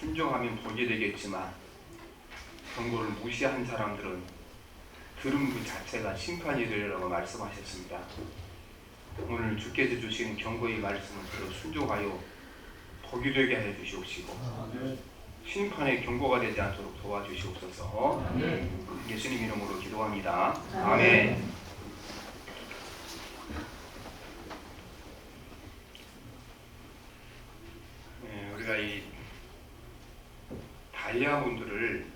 순종하면 복이 되겠지만 경고를 무시한 사람들은 들은 그 자체가 심판이 되리라고 말씀하셨습니다. 오늘 주께서 주신 경고의 말씀을 들어 순종하여 복이 되게 해 주시옵시고 심판의 경고가 되지 않도록 도와주시옵소서. 예수님 이름으로 기도합니다. 아멘. 우리가 이 다이아몬드를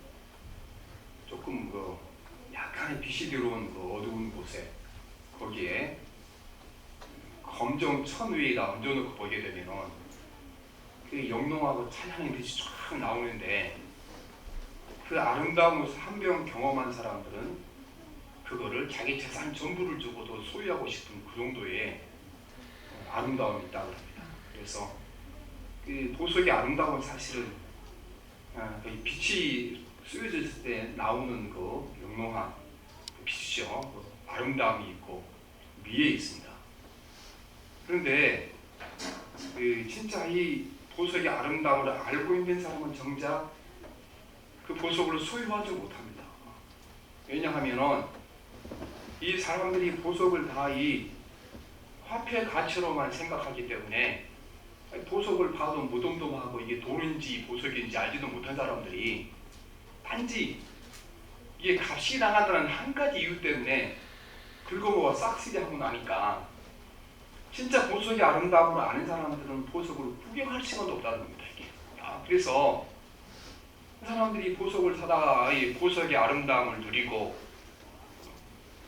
조금 약간의 빛이 들어온 어두운 곳에 거기에 검정 천 위에다 얹어놓고 보게 되면은 그 영롱하고 찬란한 빛이 쫙 나오는데 그 아름다움을 한 번 경험한 사람들은 그거를 자기 재산 전부를 주고도 소유하고 싶은 그 정도의 아름다움이 있다고 합니다. 그래서 그 보석의 아름다움은 사실은 빛이 쏘여졌을 때 나오는 그 영롱한 그 빛이죠. 그 아름다움이 있고 미에 있습니다. 그런데 진짜 이 보석의 아름다움을 알고 있는 사람은 정작 그 보석을 소유하지 못합니다. 왜냐하면 이 사람들이 보석을 다 이 화폐 가치로만 생각하기 때문에 보석을 봐도 무덤덤하고 이게 돌인지 보석인지 알지도 못한 사람들이 단지 이게 값이 나간다는 한 가지 이유 때문에 긁어모아 싹쓸이 하고 나니까 진짜 보석의 아름다움을 아는 사람들은 보석을 구경할 시간도 없다는 겁니다. 이게. 그래서 사람들이 보석을 사다가 이 보석의 아름다움을 누리고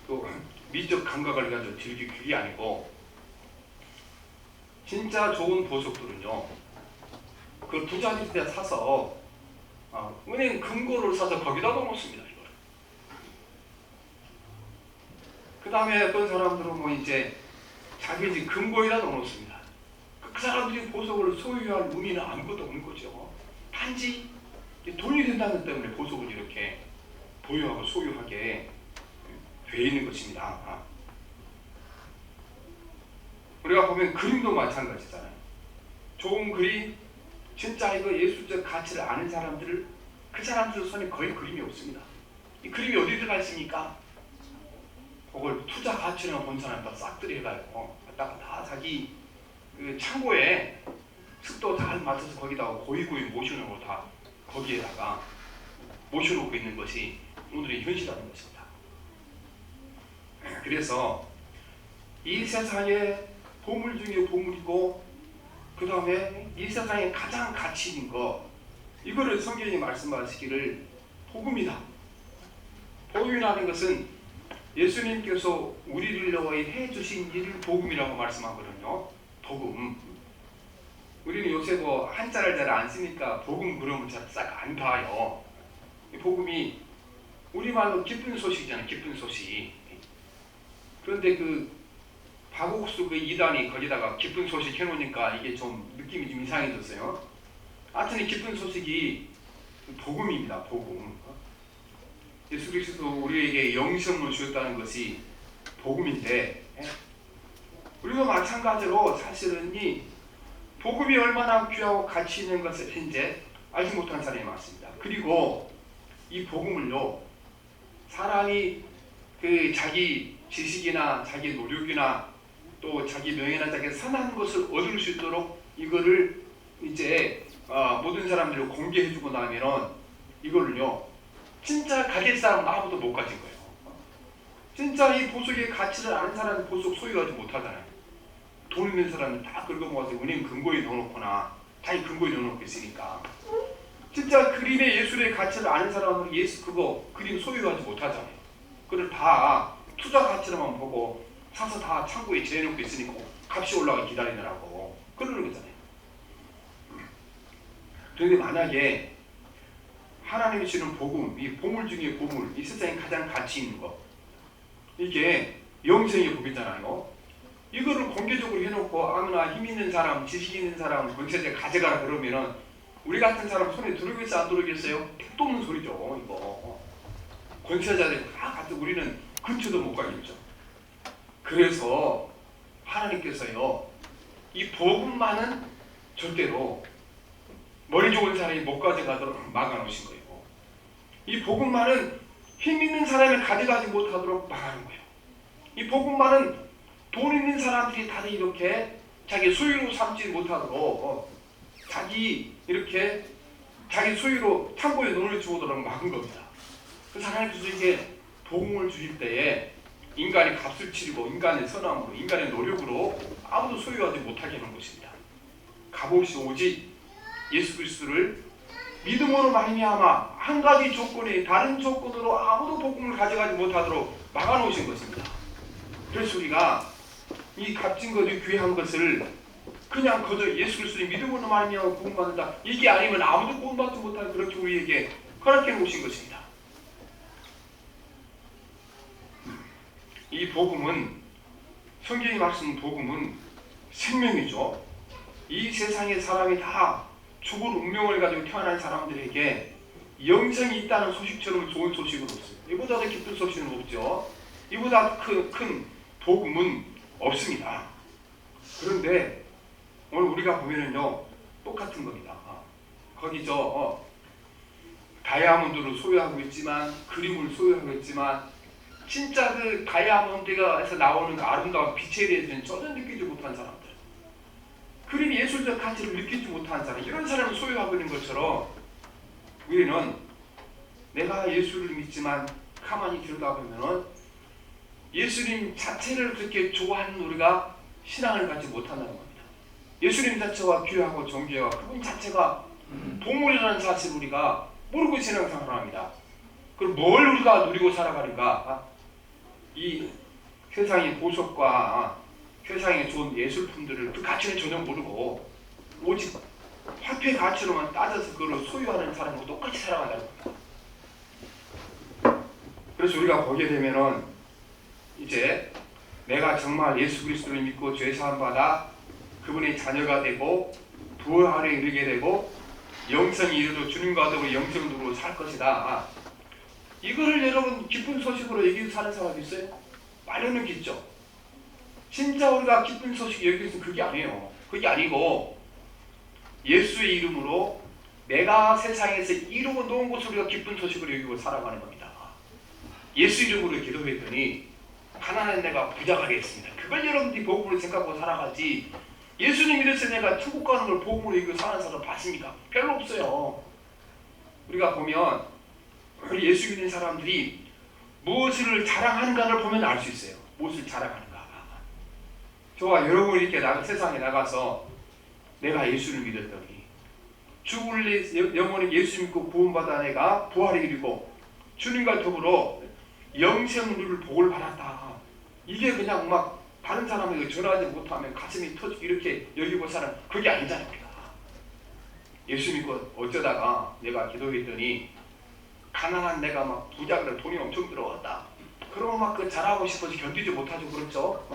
또 미적 감각을 가지고 즐길 그게 아니고 진짜 좋은 보석들은요 그 부자들이 사서 은행 금고를 사서 거기다 넣어놓습니다. 그 다음에 어떤 사람들은 이제 자기 집 금고에다 넣어놓습니다. 그 사람들이 보석을 소유할 의미는 아무것도 없는 거죠. 단지 돈이 된다는 때문에 보석을 이렇게 보유하고 소유하게 돼 있는 것입니다. 우리가 보면 그림도 마찬가지잖아요. 좋은 그림, 진짜 이거 예술적 가치를 아는 사람들을 그 사람들 손에 거의 그림이 없습니다. 이 그림이 어디 들어가 있습니까? 그걸 투자 가치랑 본 사람들 싹들이 해가지고 갖다가 다 자기 그 창고에 습도 잘 맞춰서 거기다가 고이고이 모셔놓고 다 거기에다가 모셔놓고 있는 것이 오늘의 현실이라는 것입니다. 그래서 이 세상에 보물 중에 보물이고 그 다음에 이 세상에 가장 가치 있는 거 이거를 성경이 말씀하시기를 복음이다. 복음이라는 것은 예수님께서 우리를 위하여 해주신 일을 복음이라고 말씀하거든요. 복음. 우리는 요새 한자를 잘 안 쓰니까 복음 그림을 잘 싹 안 봐요. 이 복음이 우리말로 기쁜 소식이잖아요. 기쁜 소식. 그런데 박옥수 이단이 거기다가 기쁜 소식 해놓으니까 이게 좀 느낌이 좀 이상해졌어요. 하여튼 이 기쁜 소식이 복음입니다. 복음. 예수 그리스도 우리에게 영생을 주었다는 것이 복음인데 우리도 마찬가지로 사실은 이 복음이 얼마나 귀하고 가치 있는 것을 현재 알지 못하는 사람이 많습니다. 그리고 이 복음을요 사람이 자기 지식이나 자기 노력이나 또 자기 명예나 자기 선한 것을 얻을 수 있도록 이거를 이제 모든 사람들이 공개해주고 나면은 이거를요 진짜 가질 사람은 아무도 못 가진 거예요. 진짜 이 보석의 가치를 아는 사람은 보석 소유하지 못하잖아요. 돈 있는 사람은 다 긁어모아서 은행 금고에 넣어놓거나 자기 금고에 넣어놓고 있으니까 진짜 그림의 예술의 가치를 아는 사람은 그림 소유하지 못하잖아요. 그걸 다 투자 가치로만 보고 사서 다 창고에 재놓고 있으니까 값이 올라가기 기다리느라고 그러는 거잖아요. 그런데 만약에 하나님이 주는 복음, 이 보물 중에 보물, 이 세상에 가장 가치 있는 것 이게 영생의 복이잖아요. 이거를 공개적으로 해놓고 아무나 힘 있는 사람, 지식 있는 사람, 권세자 가져가라 그러면은 우리 같은 사람 손에 들어오겠어요? 안 들어오겠어요? 택도 없는 소리죠. 이거 권세자들 다 같은 우리는 근처도 못 가겠죠. 그래서 하나님께서요 이 복음만은 절대로 머리 좋은 사람이 못 가져가도록 막아놓으신 거예요. 이 복음만은 힘 있는 사람이 가져가지 못하도록 막아놓은 거예요. 이 복음만은 돈 있는 사람들이 다들 이렇게 자기 소유로 삼지 못하도록 자기 소유로 창고에 돈을 주오도록 막은 겁니다. 그래서 하나님께서 이게 복음을 주실 때에 인간이 값을 치르고 인간의 선함으로 인간의 노력으로 아무도 소유하지 못하게 하는 것입니다. 값없이 오직 예수 그리스도를 믿음으로 말미암아 한 가지 조건이 다른 조건으로 아무도 복음을 가져가지 못하도록 막아놓으신 것입니다. 그래서 우리가 이 값진 것이 귀한 것을 그냥 거저 예수 그리스도의 믿음으로 말미암아 구원받는다, 이게 아니면 아무도 구원받지 못하는, 그렇게 우리에게 허락해 놓으신 것입니다. 이 복음은, 성경이 말씀하는 복음은 생명이죠. 이 세상의 사람이 다 죽을 운명을 가지고 태어난 사람들에게 영생이 있다는 소식처럼 좋은 소식은 없어요. 이보다 더 기쁜 소식은 없죠. 이보다 큰 복음은 없습니다. 그런데 오늘 우리가 보면은요, 똑같은 겁니다. 거기 다이아몬드를 소유하고 있지만, 그림을 소유하고 있지만, 진짜 그 다이아몬드에서 나오는 그 아름다운 빛에 대해서는 전혀 느끼지 못한 사람들, 그림 예술적 가치를 느끼지 못한 사람, 이런 사람을 소유하고 있는 것처럼 우리는 내가 예수를 믿지만 가만히 들여다보면 예수님 자체를 그렇게 좋아하는 우리가 신앙을 갖지 못한다는 겁니다. 예수님 자체가 귀하고 존귀하고 그분 자체가 동물이라는 사실을 우리가 모르고 신앙생활을 합니다. 그럼 뭘 우리가 누리고 살아가는가? 이 세상의 보석과 세상에 좋은 예술품들을 그 가치는 전혀 모르고 오직 화폐 가치로만 따져서 그걸 소유하는 사람과 똑같이 살아간다는 겁니다. 그래서 우리가 보게 되면은 이제 내가 정말 예수 그리스도를 믿고 죄 사함 받아 그분의 자녀가 되고 부활에 이르게 되고 영생이 이르러 주님과 더불어 영생으로 살 것이다. 이거를 여러분 기쁜 소식으로 여기서 사는 사람이 있어요? 많이는 있죠. 진짜 우리가 기쁜 소식 여기서 그게 아니에요. 그게 아니고 예수의 이름으로 내가 세상에서 이루고 놓은 것을 우리가 기쁜 소식으로 여기고 살아가는 겁니다. 예수 이름으로 기도했더니 가난한 내가 부자가 되었습니다. 그걸 여러분들이 복음으로 생각하고 살아가지, 예수님 이래서 내가 천국 가는 걸 복음으로 여기고 사는 사람 봤습니까? 별로 없어요. 우리가 보면 우리 예수 믿는 사람들이 무엇을 자랑하는가를 보면 알 수 있어요. 무엇을 자랑하는가. 저와 여러분이 이렇게 세상에 나가서 내가 예수를 믿었더니 죽을 영혼이 예수 믿고 구원받아 내가 부활에 이르고 주님과 더불어 영생을 복을 받았다. 이게 그냥 막 다른 사람에게 전하지 못하면 가슴이 터지고 이렇게 여기고 사는, 그게 아니잖아요. 예수 믿고 어쩌다가 내가 기도했더니 가난한 내가 막 부자가 돈이 엄청 들어왔다. 그러면 막 그 잘하고 싶어서 견디지 못하죠. 그렇죠?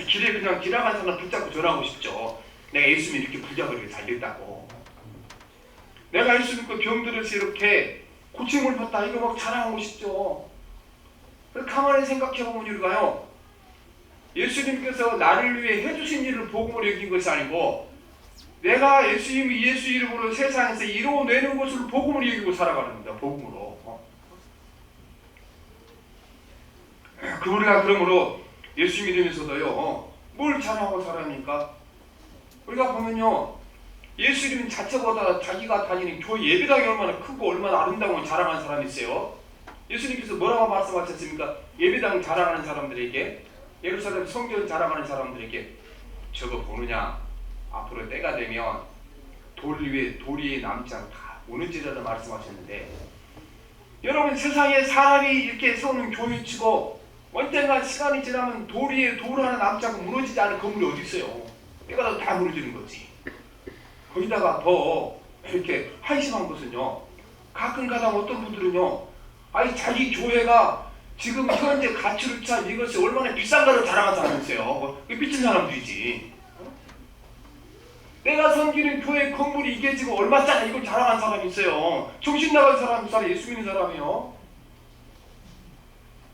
길에 그냥 지나간 사람 붙잡고 전하고 싶죠. 내가 예수 믿고 이렇게 부자가 이렇게 잘 됐다고. 내가 예수 믿고 병들어서 이렇게 고침을 받다, 이거 막 자랑하고 싶죠. 가만히 생각해보면 우리가요, 예수님께서 나를 위해 해주신 일을 복음으로 여긴 것이 아니고 내가 예수 이름으로 세상에서 이루어내는 것을 복음으로 여기고 살아가는 겁니다. 복음으로. 우리가 그러므로 예수 믿으면서도요, 뭘 자랑하고 살아합니까? 우리가 보면요, 예수 이름 자체보다 자기가 다니는 교회 예배당이 얼마나 크고 얼마나 아름다운 자랑하는 사람이 있어요. 예수님께서 뭐라고 말씀하셨습니까? 예배당 자랑하는 사람들에게, 예루살렘 성전 자랑하는 사람들에게, 저거 보느냐? 앞으로 때가 되면 돌 위에 남지 않고 다 무너지리라 말씀하셨는데, 여러분 세상에 사람이 이렇게 세우는 교회치고 언젠가 시간이 지나면 돌 위에 돌 하나 남지 않고 무너지지 않은 건물이 어디 있어요? 때가 다 무너지는 거지. 거기다가 더 이렇게 한심한 것은요, 가끔가다 어떤 분들은요, 아니 자기 교회가 지금 현재 가치를 찬 이것이 얼마나 비싼가를 자랑한 사람이 있어요. 미친 사람들이지. 내가 섬기는 교회 건물이 이게 지금 얼마짜리 이걸 자랑한 사람이 있어요. 정신 나간 사람이 예수 믿는 사람이요.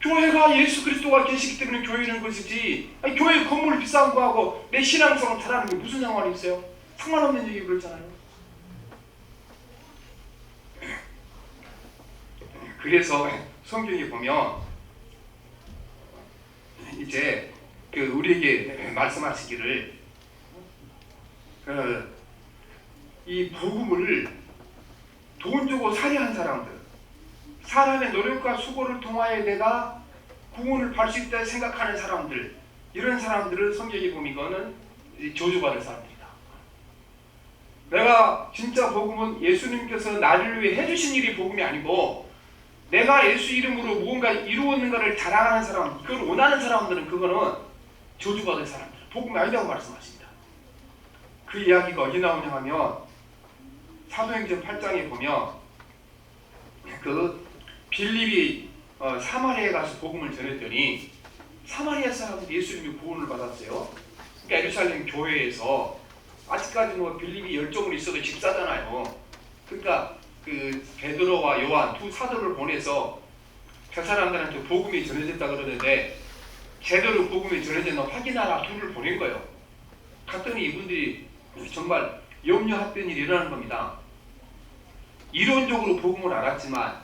교회가 예수 그리스도가 계시기 때문에 교회는 것이지, 아니, 교회 건물 비싼 거하고 내 신앙성을 자랑하는 게 무슨 상관이 있어요? 상관없는 얘기 그렇잖아요. 그래서 성경에 보면 이제 우리에게 말씀하시기를 이 복음을 돈 주고 살해한 사람들, 사람의 노력과 수고를 통하여 내가 구원을 받을 수 있다 생각하는 사람들, 이런 사람들을 성경에 보면 이거는 저주받은 사람들이다. 내가 진짜 복음은 예수님께서 나를 위해 해주신 일이 복음이 아니고 내가 예수 이름으로 무언가 이루었는가를 자랑하는 사람, 그걸 원하는 사람들은 그거는 저주받은 사람들, 복음이 아니라고 말씀하십니다. 그 이야기가 어디 나오냐 하면 사도행전 8장에 보면 빌립이 사마리아에 가서 복음을 전했더니 사마리아 사람들이 예수님의 구원을 받았어요. 그러니까 예루살렘 교회에서 아직까지 빌립이 열정을 있어도 집사잖아요. 그러니까 베드로와 요한 두 사도를 보내서 저 사람들한테 복음이 전해졌다 그러는데 제대로 복음이 전해졌나 확인하라 둘을 보낸 거예요. 갔더니 이분들이 정말 염려했던 일이 일어나는 겁니다. 이론적으로 복음을 알았지만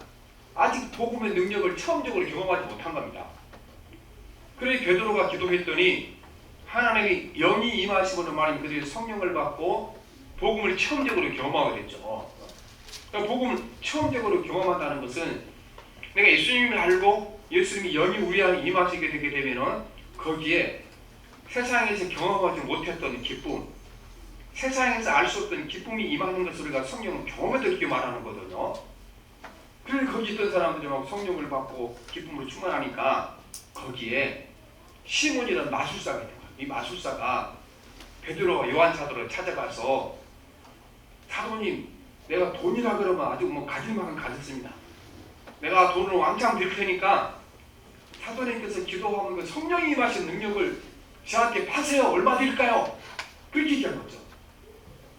아직 복음의 능력을 처음적으로 경험하지 못한 겁니다. 그래서 베드로가 기도했더니 하나님의 영이 임하시고는 말하면 그들이 성령을 받고 복음을 처음적으로 경험하게 됐죠. 그러니까 복음을 처음적으로 경험한다는 것은 내가 예수님을 알고 예수님이 영이 우리 안에 임하시게 되게 되면은 거기에 세상에서 경험하지 못했던 기쁨, 세상에서 알 수 없던 기쁨이 임하는 것을 우리가 성령을 경험했다고 말하는 거거든요. 그래서 거기 있던 사람들이 막 성령을 받고 기쁨으로 충만하니까 거기에 시몬이라는 마술사가 있는 거예요. 이 마술사가 베드로와 요한 사도를 찾아가서 사도님, 내가 돈이라 그러면 아주 가질 만큼 가졌습니다. 내가 돈을 왕창 드릴 테니까 사도님께서 기도하면 그 성령이 임하신 능력을 저한테 파세요. 얼마 드릴까요? 그렇게 얘기한 거죠.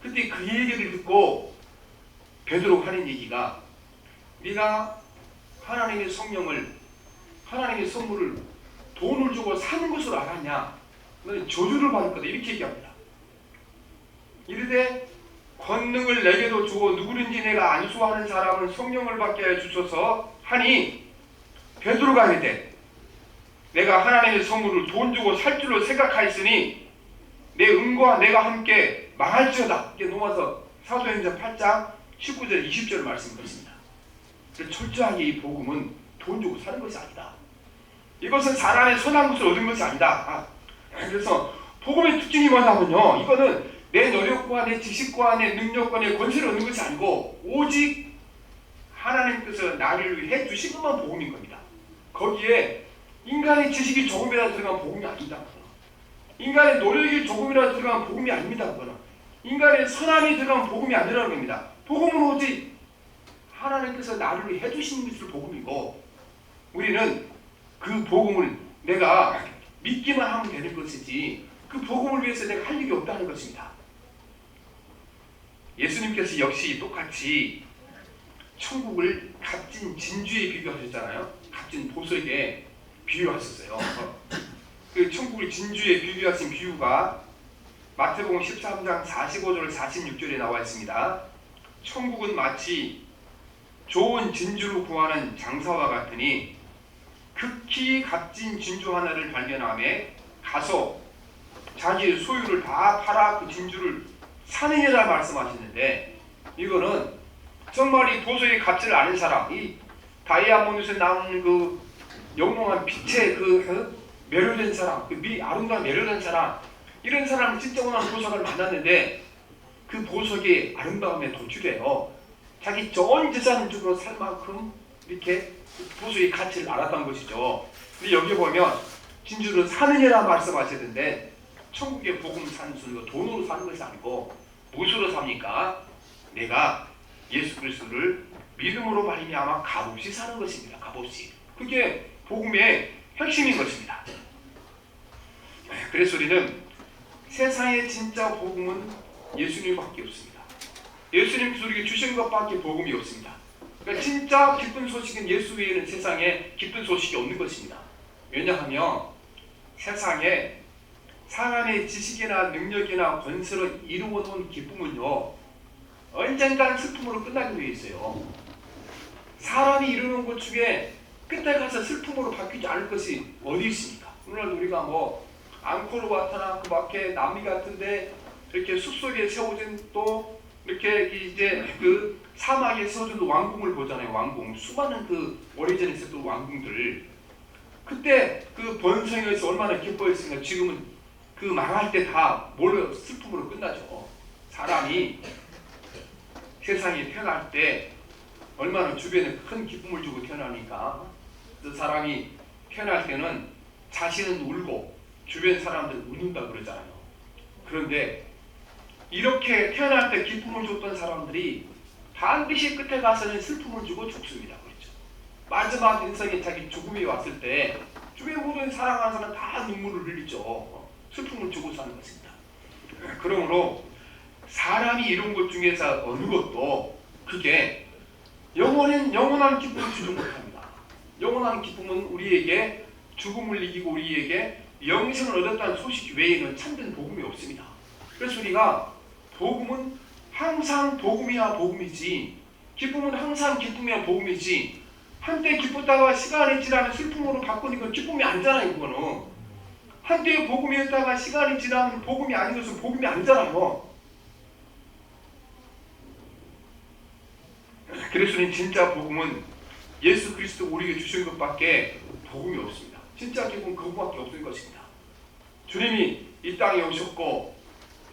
그때 그 얘기를 듣고 베드로가 하는 얘기가 네가 하나님의 성령을, 하나님의 선물을 돈을 주고 사는 것으로 알았냐? 너는 저주를 받을 거다. 이렇게 얘기합니다. 이르되 권능을 내게도 주고 누구든지 내가 안수하는 사람은 성령을 받게 해 주소서 하니 베드로가 이르되 내가 하나님의 선물을 돈 주고 살 줄로 생각하였으니 내 은과 내가 함께 망할지어다. 이게 넘어서 사도행전 8장 19절 20절 말씀인 것입니다. 철저하게 이 복음은 돈 주고 사는 것이 아니다. 이것은 사람의 선한 것을 얻은 것이 아니다. 그래서 복음의 특징이 뭐냐면요, 이거는 내 노력과 내 지식과 내 능력과 내 권세를 얻는 것이 아니고 오직 하나님께서 나를 위해 주신 것만 복음인 겁니다. 거기에 인간의 지식이 조금이라도 들어간 복음이 아니다. 인간의 노력이 조금이라도 들어간 복음이 아닙니다. 인간의 선함이 들어간 복음이 아니라는 겁니다. 복음은 오직 하나님께서 나를 위해 해주신 것을 복음이고 우리는 그 복음을 내가 믿기만 하면 되는 것이지 그 복음을 위해서 내가 할 일이 없다는 것입니다. 예수님께서 역시 똑같이 천국을 값진 진주에 비교하셨잖아요. 값진 보석에 비유하셨어요. 그 천국을 진주에 비유하신 비유가 마태복음 13장 45절 46절에 나와 있습니다. 천국은 마치 좋은 진주를 구하는 장사와 같으니 극히 값진 진주 하나를 발견하며 가서 자기의 소유를 다 팔아 그 진주를 사느니라 말씀하시는데 이거는 정말 이 보석의 가치를 아는 사람, 이 다이아몬드에서 나오는 그 영롱한 빛에 매료된 사람, 아름다운 매료된 사람, 이런 사람은 진짜 원하는 보석을 만났는데 그 보석이 아름다움에 도취돼요. 자기 전 재산을 주고 살 만큼 이렇게 보석의 가치를 알았던 것이죠. 근데 여기 보면 진주를 사느니라 말씀하시는데 천국의 복음 사는 순간 돈으로 사는 것이 아니고 무엇으로 삽니까? 내가 예수 그리스도를 믿음으로 말미암아 값없이 사는 것입니다. 값없이. 그게 복음의 핵심인 것입니다. 그래서 우리는 세상의 진짜 복음은 예수님밖에 없습니다. 예수님께서 우리에게 주신 것밖에 복음이 없습니다. 그러니까 진짜 기쁜 소식은 예수 외에는 세상에 기쁜 소식이 없는 것입니다. 왜냐하면 세상에 사람의 지식이나 능력이나 권세로 이루어놓은 기쁨은요 언젠간 슬픔으로 끝나게 되어 있어요. 사람이 이루는 것 중에 끝에 가서 슬픔으로 바뀌지 않을 것이 어디 있습니까? 오늘 우리가 뭐 앙코르와트나 그 밖에 남미 같은데 이렇게 숲속에 세워진 또 이렇게 이제 그 사막에 세워진 왕궁을 보잖아요. 왕궁. 수많은 그 오래전에 있었던 왕궁들. 그때 그 번성에서 얼마나 기뻐했으니까 지금은 그 망할 때 다 몰려 슬픔으로 끝나죠. 사람이 세상에 태어날 때 얼마나 주변에 큰 기쁨을 주고 태어나니까 그 사람이 태어날 때는 자신은 울고 주변 사람들은 웃는다 그러잖아요. 그런데 이렇게 태어날 때 기쁨을 줬던 사람들이 반드시 끝에 가서는 슬픔을 주고 죽습니다. 그렇죠. 마지막 인생에 자기 죽음이 왔을 때 주변 모든 사랑하는 사람 다 눈물을 흘리죠. 슬픔을 주고 사는 것입니다. 그러므로 사람이 이룬 것 중에서 어느 것도 그게 영원한 기쁨을 주지 못합니다. 영원한 기쁨은 우리에게 죽음을 이기고 우리에게 영생을 얻었다는 소식 외에는 참된 복음이 없습니다. 그래서 우리가 복음은 항상 복음이야 복음이지, 기쁨은 항상 기쁨이야 복음이지, 한때 기뻤다가 시간이 지나면 슬픔으로 바꾸는 건 기쁨이 아니잖아요. 그거는 한때의 복음이었다가 시간이 지나면 복음이 아닌 것은 복음이 아니잖아요. 그래서 진짜 복음은 예수 그리스도 우리에게 주신 것밖에 복음이 없습니다. 진짜 기쁨은 그것밖에 없을 것입니다. 주님이 이 땅에 오셨고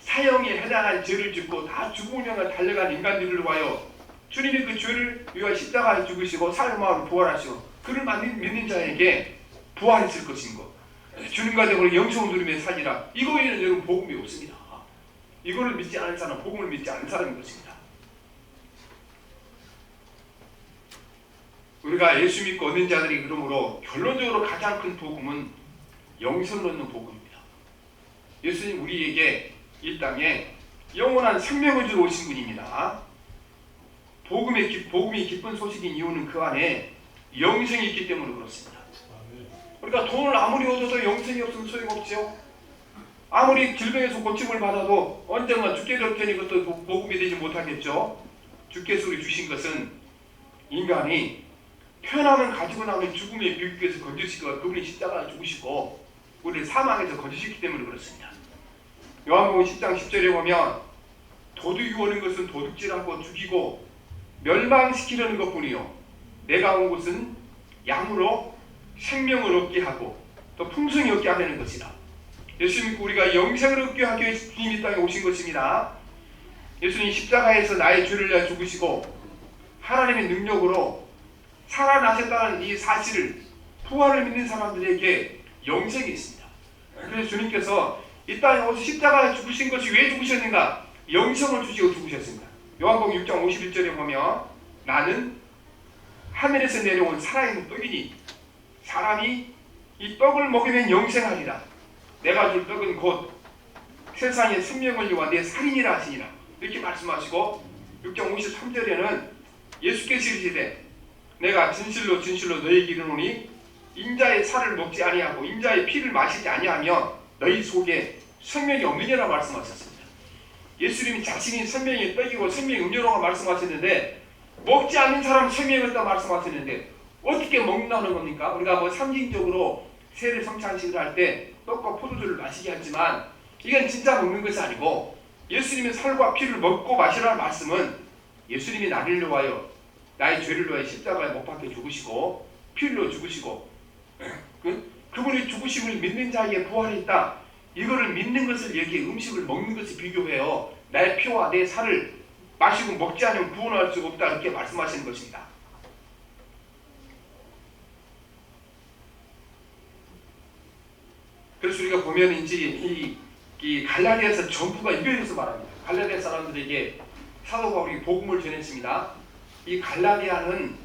사형에 해당한 죄를 짓고 다 죽음을 향해 달려간 인간들을 위하여 주님이 그 죄를 위하여 십자가에 죽으시고 사흘만으로 부활하시고 그를 믿는 자에게 부활이 있을 것인 것, 주님과 더불어 영생을 누리며 살리라. 이거 외에는 여러분 복음이 없습니다. 이거를 믿지 않은 사람은 복음을 믿지 않은 사람인 것입니다. 우리가 예수 믿고 얻는 자들이 그러므로 결론적으로 가장 큰 복음은 영생을 얻는 복음입니다. 예수님 우리에게 이 땅에 영원한 생명을 주러 오신 분입니다. 복음이 기쁜 소식인 이유는 그 안에 영생이 있기 때문에 그렇습니다. 그러니까 돈을 아무리 얻어도 영생이 없으면 소용없죠. 아무리 질병에서 고침을 받아도 언젠가 죽게 될 테니 그것도 복음이 되지 못하겠죠. 주께서 우리 주신 것은 인간이 태어나면 가지고 나면 죽음의 비극에서 건지시고 그분이 십자가에 죽으시고 우리를 사망에서 건지시기 때문에 그렇습니다. 요한복음 10장 10절에 보면 도둑이 오는 것은 도둑질하고 죽이고 멸망시키려는 것뿐이요 내가 온 것은 양으로 생명을 얻게 하고 또 풍성히 얻게 하려는 것이다. 예수 믿고 우리가 영생을 얻게 하기 위해 주님이 땅에 오신 것입니다. 예수님 십자가에서 나의 죄를 위하여 죽으시고 하나님의 능력으로 살아나셨다는 이 사실을 부활을 믿는 사람들에게 영생이 있습니다. 그래서 주님께서 이 땅에 오셔서 십자가에 죽으신 것이 왜 죽으셨는가? 영생을 주시고 죽으셨습니다. 요한복음 6장 51절에 보면 나는 하늘에서 내려온 살아있는 떡이니 사람이 이 떡을 먹으면 영생하리라. 내가 줄 떡은 곧 세상의 생명을 위하여 내 살이니라 하시니라. 이렇게 말씀하시고 6장 53절에는 예수께서 이르시되 내가 진실로 진실로 너희에게 이르노니 인자의 살을 먹지 아니하고 인자의 피를 마시지 아니하면 너희 속에 생명이 없느니라 말씀하셨습니다. 예수님이 자신이 생명의 떡이고 생명의 음료라고 말씀하셨는데 먹지 않는 사람은 생명이 없다 말씀하셨는데 어떻게 먹는다는 겁니까? 우리가 뭐 상징적으로 세례 성찬식을 할 때 떡과 포도주를 마시게 하지만 이건 진짜 먹는 것이 아니고 예수님의 살과 피를 먹고 마시라는 말씀은 예수님이 나를 위하여 나의 죄를 위하여 십자가에 못 박혀 죽으시고 피를 흘려 죽으시고 그분의 죽으심을 믿는 자에게 부활이 있다. 이거를 믿는 것을 여기에 음식을 먹는 것을 비교해요. 나의 피와 내 살을 마시고 먹지 않으면 구원할 수가 없다. 이렇게 말씀하시는 것입니다. 그래서 우리가 보면 이 갈라디아서 전부가 이별해서 말합니다. 갈라디아 사람들에게 사도 바울이 복음을 전했습니다. 이 갈라디아는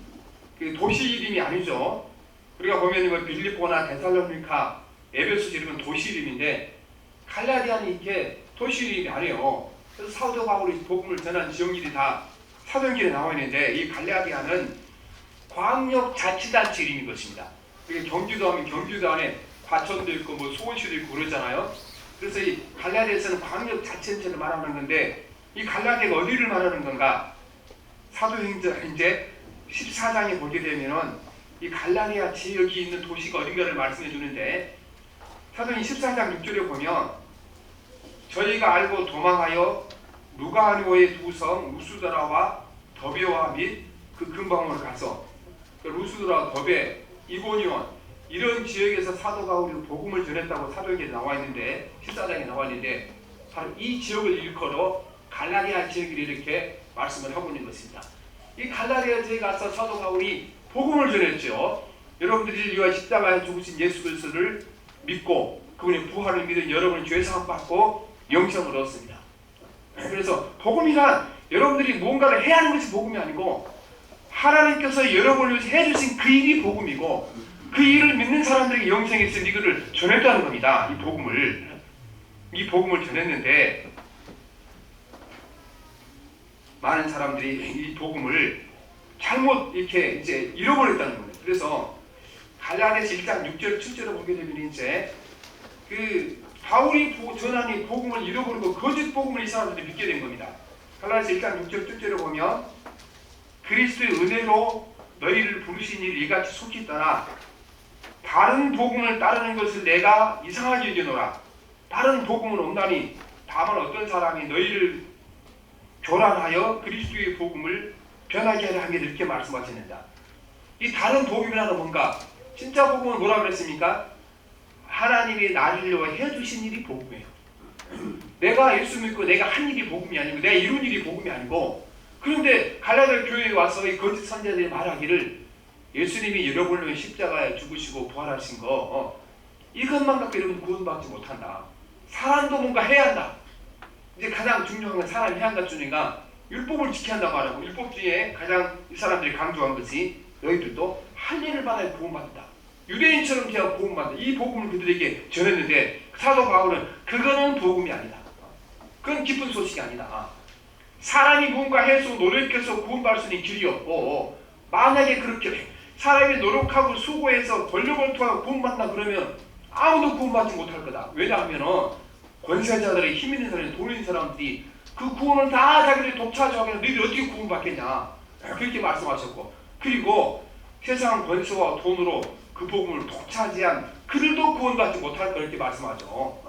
그 도시 이름이 아니죠. 우리가 보면 이거 빌립보나 데살로니카, 에베소서 이름은 도시 이름인데 갈라디아는 이게 도시 이름이 아니에요. 그래서 사도 바울이 복음을 전한 지역들이 다 사도행전에 나와 있는데 이 갈라디아는 광역자치단체 이름인 것입니다. 그게 경기도 하면 경기도 안에 과천도 있고 뭐 수원시도 있고 그러잖아요. 그래서 이 갈라디아에서는 광역자치단체를 말하는 건데 이 갈라디아가 어디를 말하는 건가? 사도행전 이제 14장에 보게 되면은 이 갈라디아 지역이 있는 도시가 어딘가를 말씀해 주는데, 사도행 14장 6절에 보면 저희가 알고 도망하여 루가노의 두 성 루스드라와 더베와 및 그 근방으로 가서, 루스드라, 더베, 이고니온 이런 지역에서 사도 바울이 복음을 전했다고 사도행에 나와 있는데, 14장에 나와 있는데, 바로 이 지역을 일컬어 갈라디아 지역을 이렇게 말씀을 하고 있는 것입니다. 이 갈라디아 지역에 가서 사도 바울이 복음을 전했죠. 여러분들이 위하여 십자가에 죽으신 예수 그리스도를 믿고 그분의 부활을 믿은 여러분은 죄 사함 받고 영생을 얻습니다. 그래서 복음이란 여러분들이 뭔가를 해야 하는 것이 복음이 아니고, 하나님께서 여러분을 위해서 해주신 그 일이 복음이고, 그 일을 믿는 사람들에게 영생이 있으니 이거를 전했다는 겁니다. 이 복음을 전했는데, 많은 사람들이 이 복음을 잘못 이렇게 이제 잃어버렸다는 거예요. 그래서 갈라디아서 1장 6절 7절을 보게 되면 이제 그 바울이 전한 이 복음을 잃어버리고 거짓 복음을 이 사람들이 믿게 된 겁니다. 갈라디아서 1장 6절 7절을 보면 그리스도의 은혜로 너희를 부르신 일 이같이 속히 떠나 다른 복음을 따르는 것을 내가 이상하게 여기노라. 다른 복음은 없나니 다만 어떤 사람이 너희를 교란하여 그리스도의 복음을 변하게 하려 함에 이렇게 말씀하셨는다. 이 다른 복음이라는 뭔가, 진짜 복음은 뭐라 그랬습니까? 하나님이 나를 위해 해주신 일이 복음이에요. 내가 예수 믿고 내가 한 일이 복음이 아니고 내가 이룬 일이 복음이 아니고, 그런데 갈라디아 교회에 와서 이 거짓 선자들이 말하기를 예수님이 여러분을 위해 십자가에 죽으시고 부활하신 거 이것만 갖고 여러분 구원받지 못한다. 사람도 뭔가 해야 한다. 이제 가장 중요한 건 사람이 해야 한다 주니까 율법을 지켜야 한다고 말하고, 율법 중에 가장 이 사람들이 강조한 것이 너희들도 할 일을 받아야 구원받는다. 유대인처럼 되어 구원받는다. 이 복음을 그들에게 전했는데 사도 바울은 그거는 복음이 아니다. 그건 기쁜 소식이 아니다. 사람이 뭔가 해서 노력해서 구원받을 수 있는 길이 없고, 만약에 그렇게 사람이 노력하고 수고해서 권력을 통하여 구원받는다 그러면 아무도 구원받지 못할 거다. 왜냐하면 권세자들의 힘 있는 사람이, 돈 있는 사람들이 그 구원을 다 자기들이 독차지하게 너희들이 어떻게 구원받겠냐 그렇게 말씀하셨고, 그리고 세상 권세와 돈으로 그 복음을 독차지한 그들도 구원받지 못할 그렇게 말씀하죠.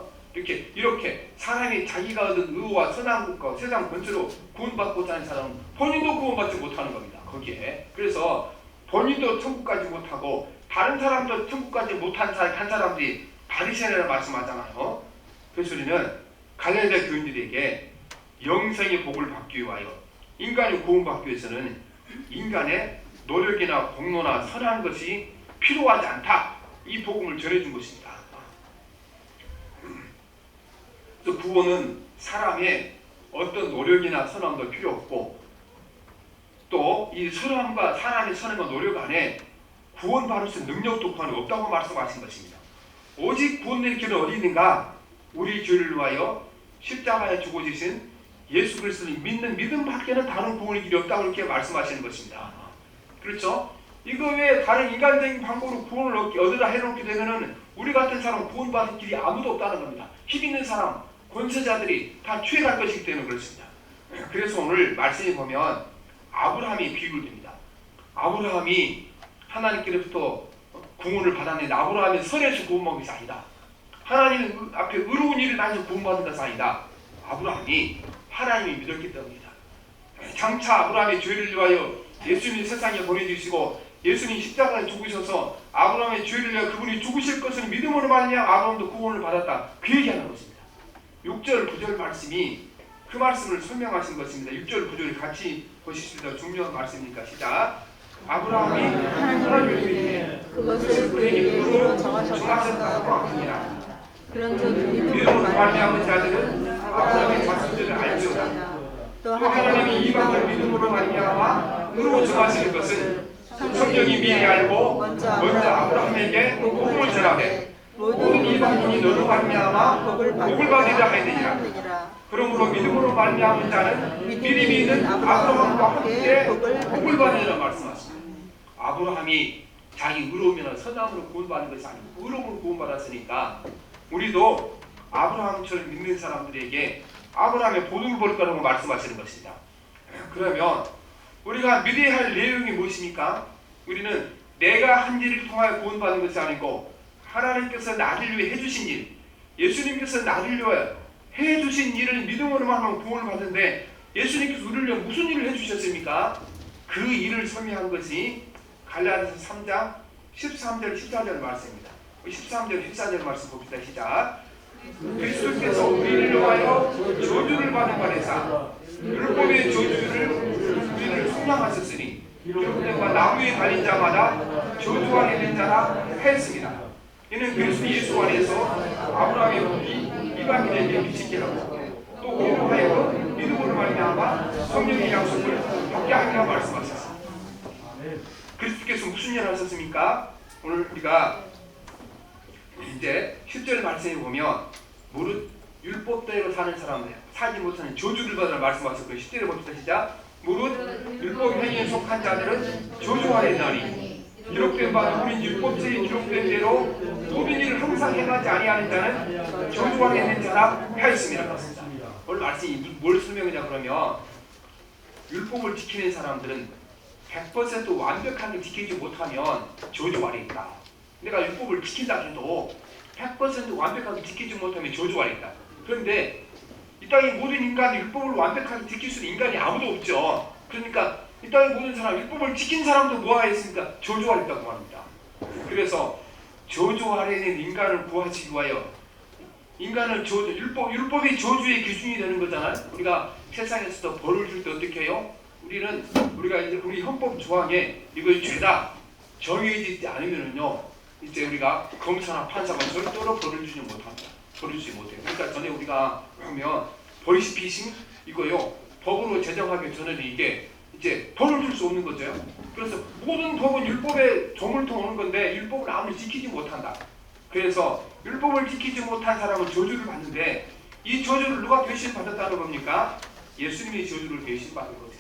이렇게 사람이 자기가 얻은 의와 선한 것과 세상 권세로 구원받고자 하는 사람은 본인도 구원받지 못하는 겁니다. 거기에. 그래서 본인도 천국 가지 못하고 다른 사람도 천국 가지 못한 사람들이 바리새인이라고 말씀하잖아요. 그래서 우리는 갈라디아 교인들에게 영생의 복을 받기 위하여, 인간이 구원받기 위해서는 인간의 노력이나 공로나 선한 것이 필요하지 않다. 이 복음을 전해준 것입니다. 그래서 구원은 사람의 어떤 노력이나 선함도 필요 없고, 또 이 선함과 사람의 선함과 노력 안에 구원받을 수 있는 능력도 구원이 없다고 말씀하신 것입니다. 오직 구원의 길은 어디 있는가? 우리 죄를 위하여 십자가에 죽어지신 예수 그리스도를 믿는 믿음 밖에는 다른 구원의 길이 없다고 이렇게 말씀하시는 것입니다. 그렇죠? 이거 외에 다른 인간적인 방법으로 구원을 얻으라 해놓게 되면은 우리 같은 사람 구원받을 길이 아무도 없다는 겁니다. 힘 있는 사람, 권세자들이 다 취해갈 것이기 때문에 그렇습니다. 그래서 오늘 말씀에 보면 아브라함이 비유됩니다. 아브라함이 하나님께로부터 구원을 받았는데 아브라함이 선에서 구원받은 것이 아니다. 하나님 앞에 의로운 일을 하면서 구원받은 것이 아니다. 아브라함이 하나님이 믿었기 때문이다. 장차 아브라함의 죄를 위하여 예수님이 세상에 보내주시고 예수님이 십자가에 죽으셔서 아브라함의 죄를 위하여 그분이 죽으실 것을 믿음으로 말미암아 아브라함도 구원을 받았다. 그 얘기하는 것입니다. 6절 9절 말씀이 그 말씀을 설명하신 것입니다. 6절 9절을 같이 보시십시오. 중요한 말씀이니까 시작. 아브라함이 하나님을 믿으니 그것을 그에게 의로 정하셨다고 하니라. 그런즉 믿음으로 말미암은 자들은 아브라함의 자손들을 알지어다. 또 하나님이 이방을 믿음으로 말미암아 의로 정하시는 것은 성경이 미리 알고 먼저 아브라함에게 복음을 전하되 모든 이방인이 너로 말미암아 복을 받으리라 하느니라. 그러므로 믿음으로 말미암은 자는 믿음이 있는 아브라함과 함께 복을 받으리라 말씀하십니다. 아브라함이 자기 의로움이나 선함으로 구원받는 것이 아니고 의로움으로 구원받았으니까 우리도 아브라함처럼 믿는 사람들에게 아브라함의 보응을 볼 거라고 말씀하시는 것입니다. 그러면 우리가 믿어야 할 내용이 무엇입니까? 우리는 내가 한 일을 통하여 구원받는 것이 아니고 하나님께서 나를 위해 해주신 일, 예수님께서 나를 위해 해주신 일을 믿음으로만 하면 구원을 받는데 예수님께서 우리를 위해 무슨 일을 해주셨습니까? 그 일을 설명한 것이 갈라디아서 3장 13절 14절 말씀입니다. 13절 14절 말씀 봅시다. 시작. 그리스도께서 우리를 위하여 저주를 받은 바 되사 율법의 저주를 우리를 속량하셨으니 율법과 나무에 달린 자마다 저주 안에 있는 자라 하였습니다. 이는 그리스도 예수 안에서 아브라함의 복이 이방인에게 미치게 하고 또 우리로 하여금 믿음으로 말미암아 성령의 약속을 받게 하리라 말씀하셨습니다. 그리스도께서 무슨 일을 하셨습니까? 오늘 우리가 이제 10절 말씀에 보면 무릇 율법대로 사는 사람들 살지 못하는 저주를 받으라 말씀하셨고 10절에 봅시다. 시작. 무릇 율법 행위에 속한 자들은 저주 아래 있나니 기록된 바 우린 율법책에 기록된 대로 모든 일을 항상 행하지 아니하는 자는 저주 아래 있는 자라 하였습니다. 오늘 말씀이 뭘 설명하냐 그러면 율법을 지키는 사람들은 100% 완벽하게 지키지 못하면 저주 아래 있다. 내가 율법을 지킨다 해도 100% 완벽하게 지키지 못하면 저주 아래 있다. 그런데 이 땅의 모든 인간이 율법을 완벽하게 지킬 수 있는 인간이 아무도 없죠. 그러니까 이 땅의 모든 사람, 율법을 지킨 사람도 뭐가 있습니까? 저주 아래 있다고 합니다. 그래서 저주 아래 있는 인간을 구하시기 위하여 인간을 율법이 저주의 기준이 되는 거잖아요. 우리가 세상에서도 벌을 줄 때 어떻게 해요? 우리가 이제 우리 헌법 조항에 이거 죄다 정해지지 않으면은요, 이제 우리가 검사나 판사가 절대로 벌을 주지 못합니다. 벌을 주지 못해요. 그러니까 전에 우리가 보면 보이스피싱 이거요, 법으로 제정하기 전에는 이게 이제 벌을 줄 수 없는 거죠. 그래서 모든 법은 율법에 조물통 오는 건데 율법을 아무리 지키지 못한다. 그래서 율법을 지키지 못한 사람은 저주를 받는데 이 저주를 누가 대신 받았다는 겁니까? 예수님이 저주를 대신 받은 거죠.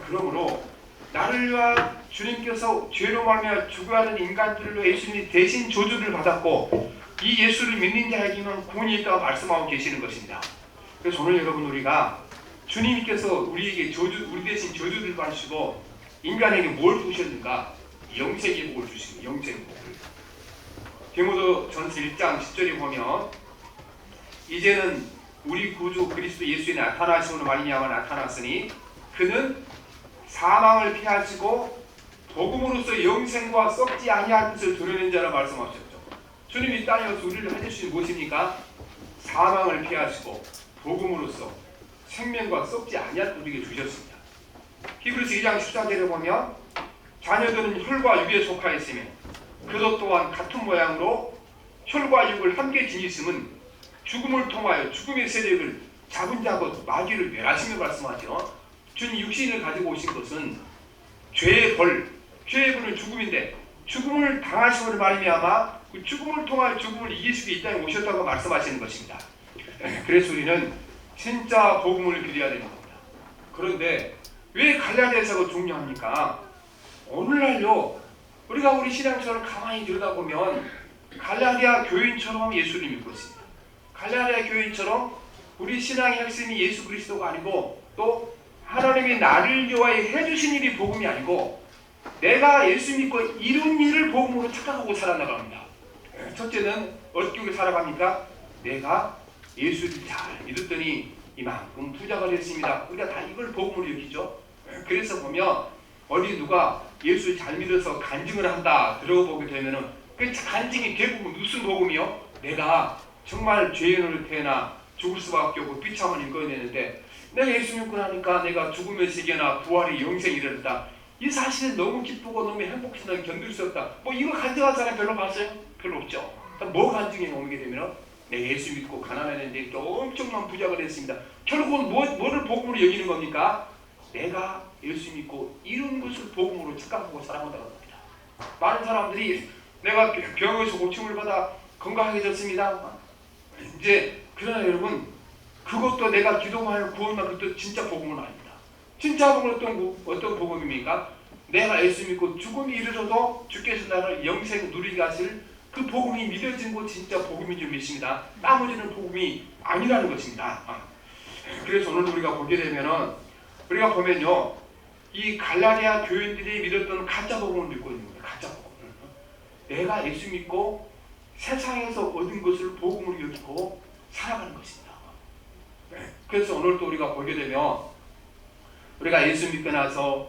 그러므로 나를 위해 주님께서 죄로 말미암아 죽어야 하는 인간들을 위해 예수님이 대신 저주를 받았고 이 예수를 믿는 자에게는 구원이 있다고 말씀하고 계시는 것입니다. 그래서 오늘 여러분 우리가 주님께서 우리에게 우리 대신 저주를 받으시고 인간에게 뭘 주셨는가? 영생의 복을 주시고 영생의 복을. 디모데 전서 1장 10절에 보면 이제는 우리 구주 그리스도 예수의 나타나심으로 말미암아 나타났으니 그는 사망을 피하시고 복음으로써 영생과 썩지 아니할 것을 드러낸 자라 말씀하셨죠. 주님이 이 땅에 와서 우리를 해주신 무엇입니까? 사망을 피하시고 복음으로써 생명과 썩지 아니할 것 우리에게 주셨습니다. 히브리서 2장 14절에 보면 자녀들은 혈과 육에 속하였으며 그것 또한 같은 모양으로 혈과 육을 함께 지니심은 죽음을 통하여 죽음의 세력을 잡은 자곧 마귀를 멸하시며 말씀하죠. 주님 육신을 가지고 오신 것은 죄의 벌, 죄의 벌은 죽음인데 죽음을 당하심으로 말미암아 그 죽음을 통하여 죽음을 이기시고 이 땅에 오셨다고 말씀하시는 것입니다. 그래서 우리는 진짜 복음을 기대해야 되는 겁니다. 그런데 왜 갈라디아서가 중요합니까? 오늘날요 우리가 우리 신앙생활을 가만히 들여다보면 갈라디아 교인처럼 예수를 믿고 있습니다. 갈라디아 교인처럼 우리 신앙의 핵심이 예수 그리스도가 아니고 또 하나님이 나를 위하여 해주신 일이 복음이 아니고 내가 예수 믿고 이룬 일을 복음으로 착각하고 살아나갑니다. 첫째는 어떻게 살아갑니까? 내가 예수를 잘 믿었더니 이만큼 부자가 됐습니다. 우리가 다 이걸 복음으로 여기죠. 그래서 보면 어디 누가 예수를 잘 믿어서 간증을 한다 들어보게 되면은 그 간증이 대부분 무슨 복음이요? 내가 정말 죄인으로 태어나 죽을 수밖에 없고 비참한 인권이 되는데 내가 예수 믿고 나니까 내가 죽음의 세계나 부활의 영생이 이르렀다. 이 사실은 너무 기쁘고 너무 행복해서 견딜 수 없다. 뭐 이거 간증한 사람 별로 봤어요? 별로 없죠. 뭐 간증에 오게 되면 내가 예수 믿고 가난했는데 엄청난 부자가 됐습니다. 결국은 뭐를 복음으로 여기는 겁니까? 내가 예수 믿고 이런 것을 복음으로 착각하고 살아간다고 합니다. 많은 사람들이 내가 병에서 고침을 받아 건강해졌습니다. 이제 그러나 여러분 그것도 내가 기도하여 구원받은 것도 진짜 복음은 아닙니다. 진짜 복음은 어떤 복음입니까? 내가 예수 믿고 죽음이 이르러도 주께서 나를 영생 누리게 하실 그 복음이 믿어진 것 진짜 복음인 줄 믿습니다. 나머지는 복음이 아니라는 것입니다. 그래서 오늘 우리가 보게 되면은 우리가 보면요 이 갈라디아 교인들이 믿었던 가짜 복음을 믿고 있는 거예요. 가짜 복음을. 내가 예수 믿고 세상에서 얻은 것을 복음으로 여기고 살아가는 것입니다. 그래서 오늘도 우리가 보게 되면 우리가 예수 믿고 나서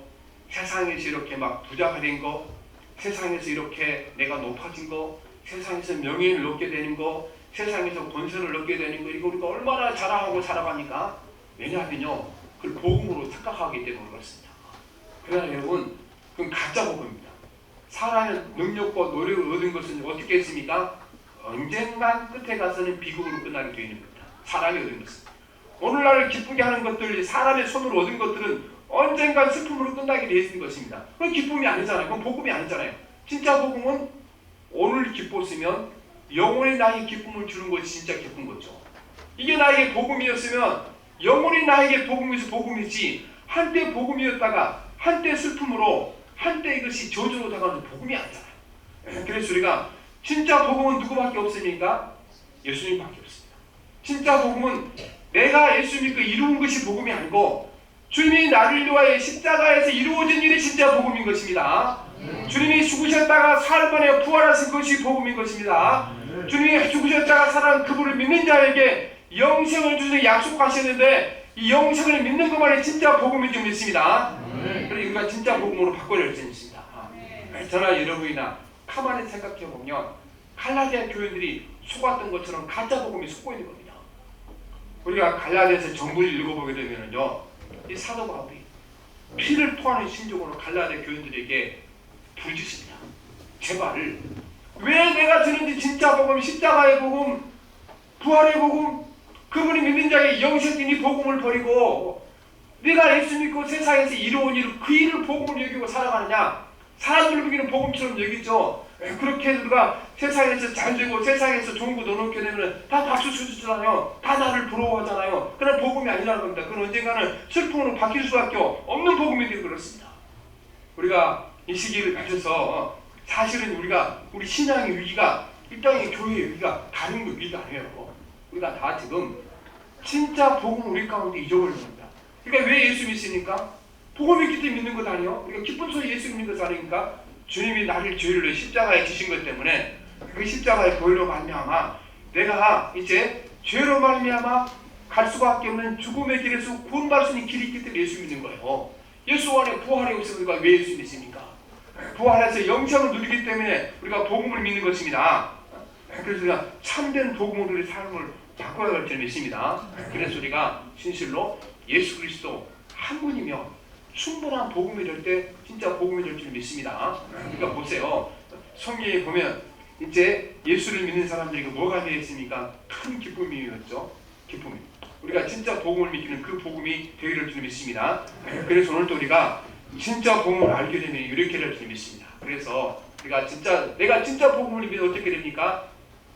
세상에서 이렇게 막 부자가 된 거, 세상에서 이렇게 내가 높아진 거, 세상에서 명예를 얻게 되는 거, 세상에서 권세를 얻게 되는 거, 이거 우리가 얼마나 자랑하고 살아가니까, 왜냐하면요 그걸 복음으로 착각하기 때문에 그렇습니다. 그러나 여러분 그건 가짜 복음입니다. 사람의 능력과 노력을 얻은 것은 어떻게 했습니까? 언젠간 끝에 가서는 비극으로 끝나게 되어 있는 겁니다. 사람이 얻은 것은. 오늘날 기쁘게 하는 것들, 사람의 손으로 얻은 것들은 언젠간 슬픔으로 끝나게 되어 있는 것입니다. 그건 기쁨이 아니잖아요. 그건 복음이 아니잖아요. 진짜 복음은 오늘 기뻤으면 영원히 나에게 기쁨을 주는 것이 진짜 기쁜 거죠. 이게 나에게 복음이었으면 영원히 나에게 복음이서 복음이지, 한때 복음이었다가 한때 슬픔으로, 한때 이것이 저주로 다가오는 복음이 아니잖아요. 그래서 우리가 진짜 복음은 누구밖에 없습니까? 예수님밖에 없습니다. 진짜 복음은 내가 예수 믿고 이루은 것이 복음이 아니고 주님이 나를 위하여 십자가에서 이루어진 일이 진짜 복음인 것입니다. 주님이 죽으셨다가 사흘 만에 부활하신 것이 복음인 것입니다. 주님이 죽으셨다가 살아난 그분을 믿는 자에게 영생을 주셔서 약속하셨는데, 이 영생을 믿는 것만이 진짜 복음인 줄 믿습니다. 그래서 우리가 진짜 복음으로 바꿔야 할 줄 믿습니다. 저나 여러분이나 가만히 생각해 보면 갈라디아 교인들이 속았던 것처럼 가짜 복음이 속고 있는 겁니다. 우리가 갈라디아서 전부를 읽어보게 되면요, 이 사도 바울이 피를 토하는 심정으로 갈라디아 교인들에게 부르짖습니다. 제발 왜 내가 드는지 진짜 복음, 십자가의 복음, 부활의 복음, 그분이 믿는 자의 영생인 이 복음을 버리고 네가 예수 믿고 세상에서 이루어온 일, 그 일을 복음으로 여기고 살아가느냐? 사람들 보기는 복음처럼 여기죠. 그렇게 우리가 세상에서 잘되고 세상에서 좋은 거 넣어놓게 되면 다 박수 쳐주잖아요. 다 나를 부러워하잖아요. 그런 복음이 아니라는 겁니다. 그건 언젠가는 슬픔으로 바뀔 수밖에 없는 복음인데 그렇습니다. 우리가 이 시기를 가져서 사실은 우리 신앙의 위기가, 이 땅의 교회의 위기가 다른 위기가 아니에요. 우리가 다 지금 진짜 복음 우리 가운데 잊어버린 겁니다. 그러니까 왜 예수 믿습니까? 복음 있기 때문에 믿는 것 아니에요? 우리가 기쁜 소리 예수 믿는 것 아니니까? 주님이 나를 죄를 위해 십자가에 지신 것 때문에 그 십자가의 보혈로 말미암아 내가 이제 죄로 말미암아 갈 수밖에 없는 죽음의 길에서 구원받을 수 있는 길이 있기 때문에 예수 믿는 거예요. 예수 안에 부활이 없으면 우리가 왜 예수 믿습니까? 부활해서 영생을 누리기 때문에 우리가 복음을 믿는 것입니다. 그래서 우리가 참된 복음으로 우리 삶을 바꿔야 할 줄 믿습니다. 그래서 우리가 진실로 예수 그리스도 한 분이며 충분한 복음이 될 때 진짜 복음이 될 줄 믿습니다. 그러니까 보세요. 성경에 보면 이제 예수를 믿는 사람들에게 뭐가 되었습니까? 큰 기쁨이었죠. 기쁨이. 우리가 진짜 복음을 믿기는 그 복음이 되게 될 줄 믿습니다. 그래서 오늘도 우리가 진짜 복음을 알게 되면 이렇게 될 줄 믿습니다. 그래서 내가 진짜 복음을 믿으면 어떻게 됩니까?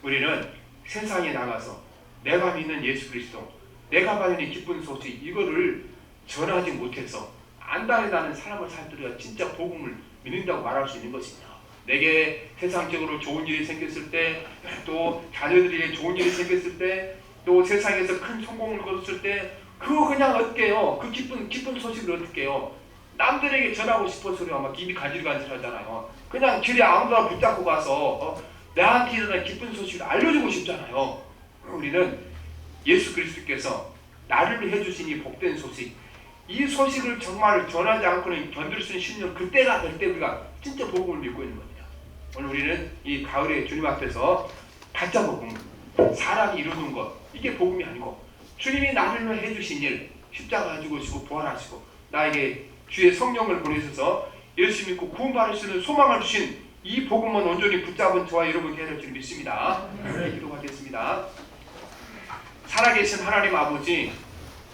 우리는 세상에 나가서 내가 믿는 예수 그리스도, 내가 받는 이 기쁜 소식, 이거를 전하지 못해서 안달나는 사람을 살들어야 진짜 복음을 믿는다고 말할 수 있는 것입니다. 내게 세상적으로 좋은 일이 생겼을 때, 또 자녀들에게 좋은 일이 생겼을 때, 또 세상에서 큰 성공을 거뒀을 때, 그거 그냥 어떻게요? 그 기쁜 소식을 어떻게요? 남들에게 전하고 싶어서 아마 입이 간질간질하잖아요. 그냥 길에 아무나 붙잡고 가서 나한테 일어난 기쁜 소식을 알려주고 싶잖아요. 우리는 예수 그리스도께서 나를 해주신 이 복된 소식, 이 소식을 정말 전하지 않고는 견딜 수 있는 신령, 그때가 될 때 우리가 진짜 복음을 믿고 있는 겁니다. 오늘 우리는 이 가을에 주님 앞에서 가짜 복음, 사람이 이루는 것, 이게 복음이 아니고 주님이 나를 위해 해주신 일, 십자가 죽으시고 부활하시고 나에게 주의 성령을 보내셔서 예수 믿고 구원받을 수 있는 소망을 주신 이 복음은 온전히 붙잡은 저와 여러분 되야 될 줄 믿습니다. 기도하겠습니다. 살아계신 하나님 아버지,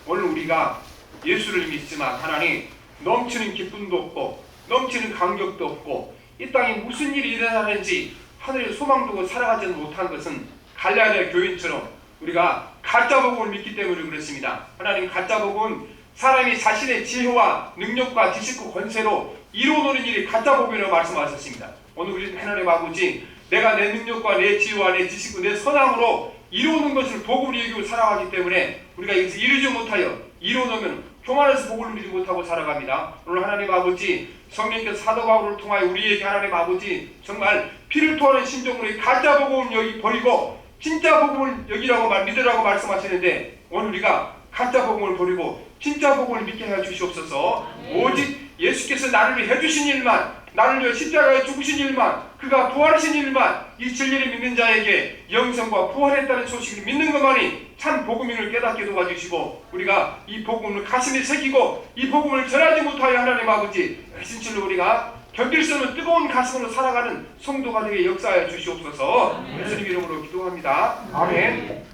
오늘 우리가 예수를 믿지만 하나님 넘치는 기쁨도 없고 넘치는 감격도 없고 이 땅에 무슨 일이 일어나는지 하늘의 소망 두고 살아가지 못한 것은 갈라디아 교인처럼 우리가 가짜 복음을 믿기 때문에 그렇습니다. 하나님, 가짜 복음은 사람이 자신의 지혜와 능력과 지식과 권세로 이루어놓는 일이 가짜 복음이라고 말씀하셨습니다. 오늘 우리 하나님 아버지, 내가 내 능력과 내 지혜와 내 지식과 내 선함으로 이루어놓은 것을 복음으로 여기고 살아가기 때문에 우리가 이것을 이루지 못하여 이루어놓으면 교만해서 복을 누리지 못하고 살아갑니다. 오늘 하나님 아버지 성령께서 사도 바울을 통하여 우리에게 하나님 아버지 정말 피를 토하는 심정으로 이 가짜 복음을 여기 버리고 진짜 복음을 여기라고 믿으라고 말씀하시는데, 오늘 우리가 가짜 복음을 버리고 진짜 복음을 믿게 해 주시옵소서. 오직 예수께서 나를 위해 해주신 일만, 나를 위해 십자가에 죽으신 일만, 그가 부활하신 일만, 이 진리를 믿는 자에게 영생과 부활했다는 소식을 믿는 것만이 참 복음임을 깨닫게 도와주시고, 우리가 이 복음을 가슴에 새기고 이 복음을 전하지 못하여 하나님 아버지 진실로 우리가 견딜 수 없는 뜨거운 가슴으로 살아가는 성도가 되게 역사하여 주시옵소서. 예수님 이름으로 기도합니다. 아멘.